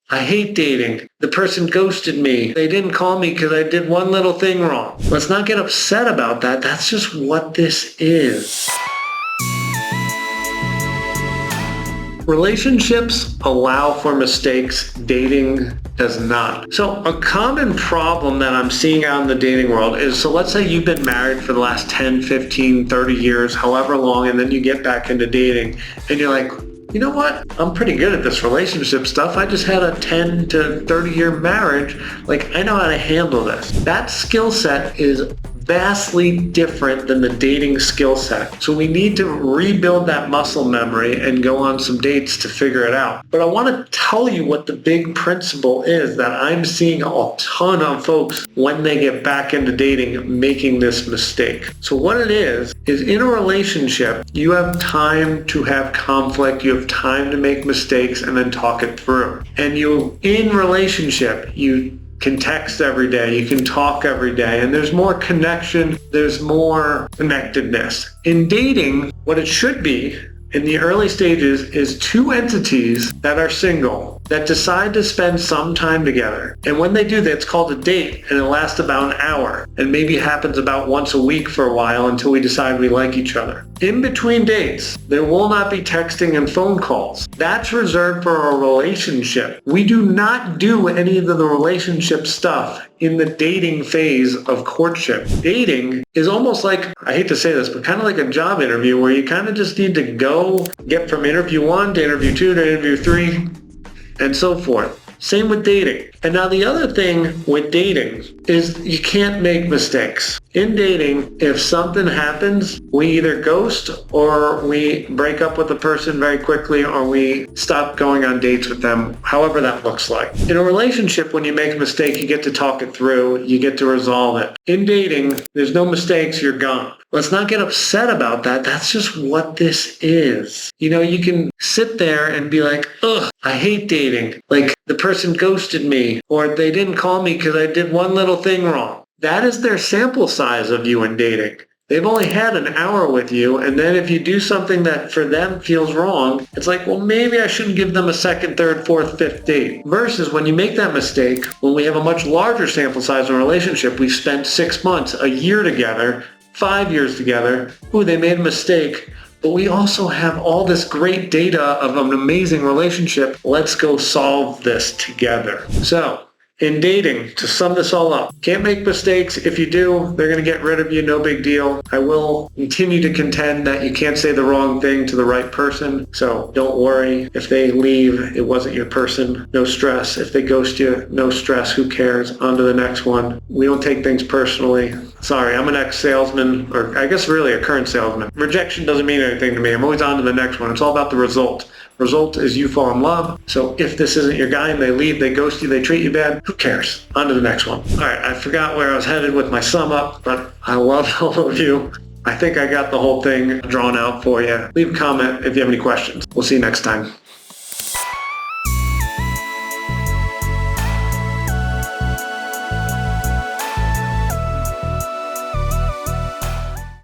I hate dating. The person ghosted me. They didn't call me because I did one little thing wrong. Let's not get upset about that. That's just what this is. Relationships allow for mistakes. Dating does not. So a common problem that I'm seeing out in the dating world is, so let's say you've been married for the last 10, 15, 30 years, however long, and then you get back into dating and you're like, you know what? I'm pretty good at this relationship stuff. I just had a 10 to 30 year marriage. Like, I know how to handle this. That skill set is vastly different than the dating skill set. So we need to rebuild that muscle memory and go on some dates to figure it out. But I want to tell you what the big principle is that I'm seeing a ton of folks when they get back into dating making this mistake. So what it is in a relationship, you have time to have conflict, you have time to make mistakes and then talk it through. And in relationship, you can text every day, you can talk every day, and there's more connection, there's more connectedness. In dating, what it should be in the early stages is two entities that are single that decide to spend some time together. And when they do that, it's called a date, and it lasts about an hour, and maybe happens about once a week for a while until we decide we like each other. In between dates, there will not be texting and phone calls. That's reserved for a relationship. We do not do any of the relationship stuff in the dating phase of courtship. Dating is almost like, I hate to say this, but kind of like a job interview where you kind of just need to go get from interview 1 to interview 2 to interview 3 and so forth. Same with dating. And now the other thing with dating is you can't make mistakes. In dating, if something happens, we either ghost or we break up with the person very quickly or we stop going on dates with them, however that looks like. In a relationship, when you make a mistake, you get to talk it through, you get to resolve it. In dating, there's no mistakes, you're gone. Let's not get upset about that. That's just what this is. You can sit there and be like, ugh, I hate dating. Like, the person ghosted me or they didn't call me because I did one little thing wrong. That is their sample size of you in dating. They've only had an hour with you, and then if you do something that for them feels wrong, it's like, well, maybe I shouldn't give them a second, third, fourth, fifth date. Versus when you make that mistake, when we have a much larger sample size in a relationship, we've spent 6 months, a year together, 5 years together. Ooh, they made a mistake. But we also have all this great data of an amazing relationship. Let's go solve this together. So, in dating, to sum this all up, can't make mistakes. If you do, they're going to get rid of you, no big deal. I will continue to contend that you can't say the wrong thing to the right person. So don't worry. If they leave, it wasn't your person. No stress. If they ghost you, no stress. Who cares? On to the next one. We don't take things personally. Sorry, I'm an ex-salesman, or I guess really a current salesman. Rejection doesn't mean anything to me. I'm always on to the next one. It's all about the result. Result is you fall in love. So if this isn't your guy and they leave, they ghost you, they treat you bad, who cares? On to the next one. All right, I forgot where I was headed with my sum up, but I love all of you. I think I got the whole thing drawn out for you. Leave a comment if you have any questions. We'll see you next time.